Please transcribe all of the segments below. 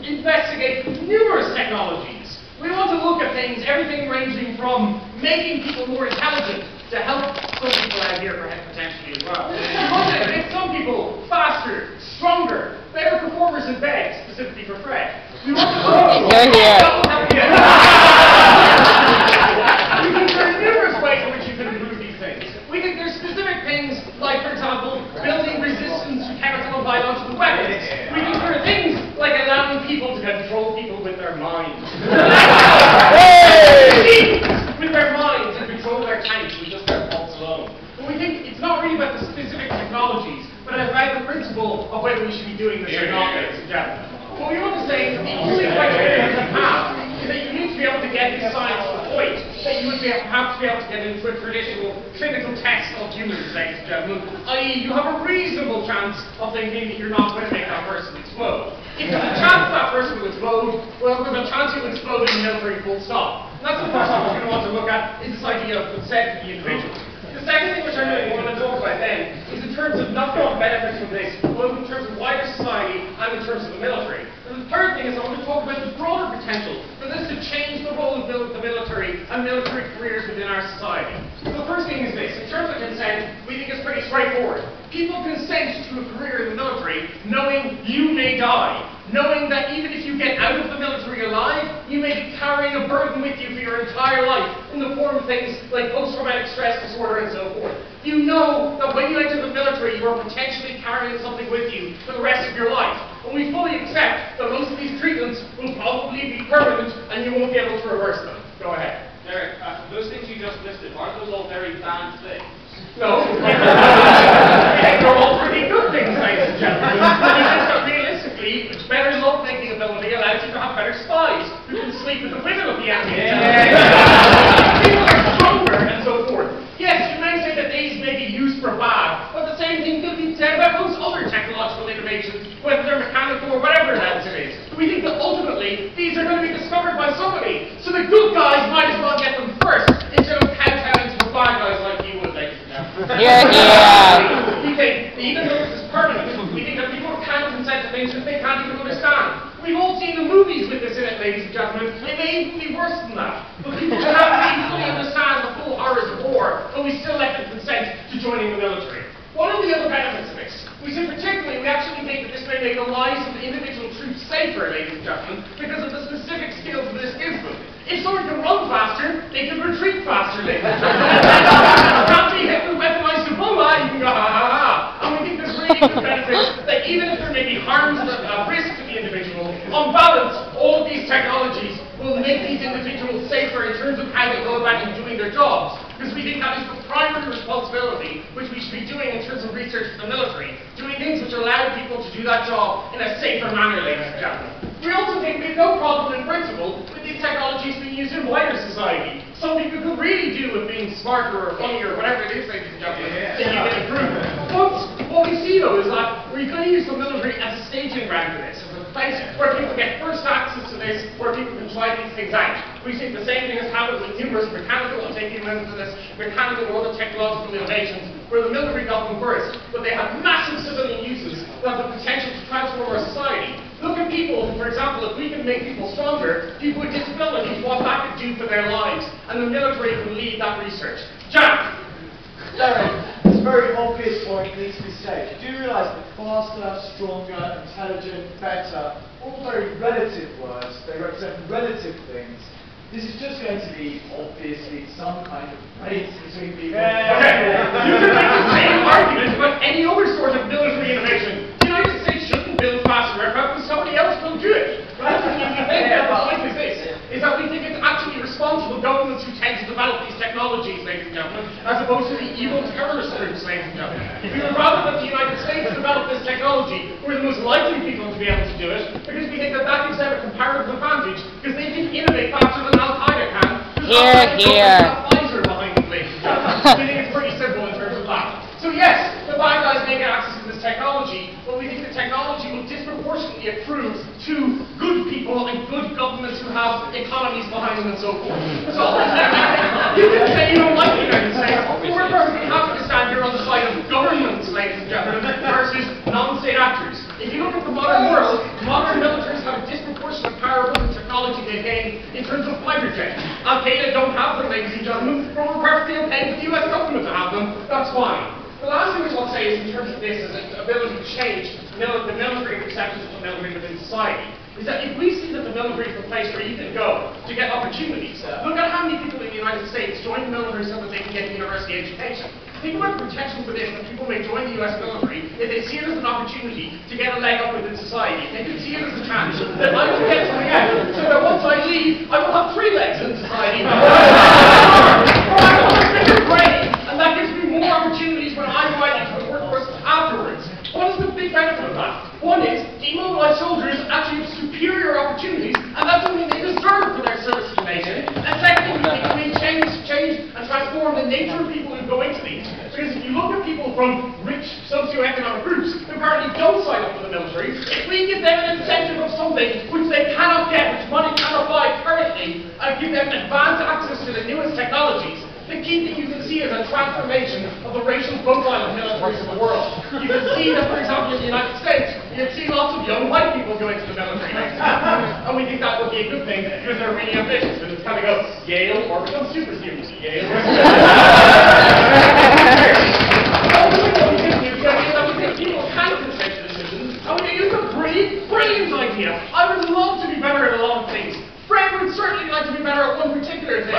investigate numerous technologies. We want to look at things, everything ranging from making people more intelligent to help some people out here potentially as well. We want to make some people faster, stronger, better performers in bed, specifically for Fred. We want to we think there are numerous ways in which you can improve these things. We think there's specific things like, for example, building resistance to chemical and biological weapons. We think there are things like allowing people to control people with their minds. With their minds and control their tanks with just their pulse alone. But we think it's not really about the specific technologies, but about the principle of whether we should be doing this or not, ladies and gentlemen. What we want to say is that the only criteria you have is that you need to be able to get this science to the point that you would have to be able to get into a traditional clinical test of humans, ladies and gentlemen, i.e. you have a reasonable chance of thinking that you're not going to make that person explode. If there's a chance that person will explode, well, there's a chance you'll explode in the military full stop. And that's the first thing we're going to want to look at, is this idea of consent for the individual. The second thing which I really want to talk about then is in terms of not only benefits from this, but in terms of wider society and in terms of the military. And the third thing is I want to talk about the broader potential for this to change the role of the military and military careers within our society. So the first thing is this. In terms of consent, we think it's pretty straightforward. People consent to a career in the military knowing you may die, knowing that even if you get out of the military alive, you may be carrying a burden with you for your entire life in the form of things like post-traumatic stress disorder and so forth. You know that when you enter the military, you are potentially carrying something with you for the rest of your life. And we fully accept that most of these treatments will probably be permanent and you won't be able to reverse them. Go ahead. Derek, those things you just listed, aren't those all very bad things? No. They're all pretty good things, ladies and gentlemen. Realistically, better love-making ability allows you to have better spies who can sleep with the women of the enemy. People are stronger and so forth. Yes, you may say that these may be used for bad, but the same thing could be said about most other technological innovations, whether they're mechanical or whatever else it is. We think that ultimately these are going to be discovered by somebody, so the good guys might as well get them first instead of kowtowing to the bad guys like you would, ladies and gentlemen. We think, even though this is permanent, we think that people can consent to things that they can't even understand. We've all seen the movies with this in it, ladies and gentlemen. It may even be worse than that. But people can't really fully understand the full horrors of war, but we still let them consent to joining the military. One of the other benefits of this, we actually think that this may make the lives of the individual troops safer, ladies and gentlemen, because of the specific skills that this gives them. If someone can run faster, they can retreat faster, ladies and gentlemen. Can't be hit with weaponized Ebola, you can go ha ha ha. And we think there's really good benefits that even if there may be harms and risk to the individual, on balance, all of these technologies will make these individuals safer in terms of how they go about doing their jobs. Because we think that is the primary responsibility which we should be doing in terms of research for the military, doing things which allow people to do that job in a safer manner, ladies and gentlemen. We also think we have no problem in principle with these technologies being used in wider society. Some people could really do with being smarter or funnier or whatever it is, ladies and gentlemen, that you can improve. But what we see though is that we're going to use the military as a staging ground for this, as a place where people get first access to this, where people can try these things out. We think the same thing has happened with numerous mechanical, I'm taking members of this, mechanical or other technological innovations, where the military got them first, but they have massive civilian uses that have the potential to transform our society. Look at people, for example, if we can make people stronger, people with disabilities, what that could do for their lives, and the military can lead that research. Jack! Derek, it's a very obvious point that needs to be said. Do you realise that faster, stronger, intelligent, better, all very relative words, they represent relative things. This is just going to be, obviously, some kind of race between people. Okay, you can make the same argument about any other sort of military innovation. The United States shouldn't build faster aircraft because somebody else will do it. But I think if you think that the point is this, is that we think it's actually responsible governments who tend to develop these technologies, ladies and gentlemen, as opposed to the evil terrorist groups, ladies and gentlemen. We would rather that the United States develop this technology, we're the most likely people to be able to do it, because we think that that gives them a comparative advantage, because they can innovate faster than Al-Qaeda can. Here. Pfizer behind them, ladies and gentlemen. We think it's pretty simple in terms of that. So yes, the bad guys may get access to this technology, but we think the technology will disproportionately accrue to good people and good governments who have economies behind them and so forth. So you can say you don't like the United States, but we're perfectly happy to stand here on the side of governments, ladies and gentlemen, versus non-state actors. If you look at the modern world, modern militaries have a disproportionate again in terms of fighter jets. Al-Qaeda don't have them, ladies and gentlemen, but we're perfectly okay with the US government to have them. That's fine. The last thing I'll say is in terms of this as an ability to change the military perceptions of the military within society, is that if we see that the military is the place where you can go to get opportunities, look at how many people in the United States join the military so that they can get a university education. Think about the protection for this, that people may join the US military if they see it as an opportunity to get a leg up within society. If they can see it as a chance that I will get something out, so that once I leave, I will have 3 legs in society. Or I will have a bigger brain, and that gives me more opportunities when I go out into the workforce afterwards. What is the big benefit of that? One is, demobilized soldiers actually have superior opportunities, and that's something they deserve for their service to the nation. And secondly, we change and transform the nature of people who go into these. Because if you look at people from rich socioeconomic groups who currently don't sign up for the military, if we give them an incentive of something which they cannot get, which money cannot buy currently, and give them advanced access to the newest technologies, the key thing you can see is a transformation of the racial profile of militaries in the world. You can see that, for example, in the United States, you can see lots of young white people go into the military. And we think that would be a good thing because they're really ambitious. And it's kind of go Yale or become superhumans. Yale or people can control decisions. And we can use a brilliant idea. I would love to be better at a lot of things. Fred would certainly like to be better at one particular thing.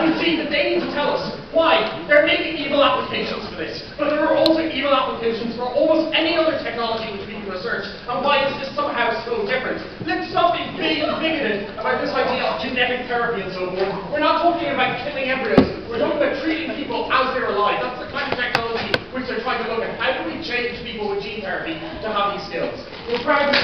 We see that they need to tell us why they're making evil applications for this, but there are also evil applications for almost any other technology which we can research, and why is this somehow so different? Let's stop being big and bigoted about this idea of genetic therapy and so forth. We're not talking about killing embryos, we're talking about treating people as they're alive. That's the kind of technology which they're trying to look at. How do we change people with gene therapy to have these skills? We're proud to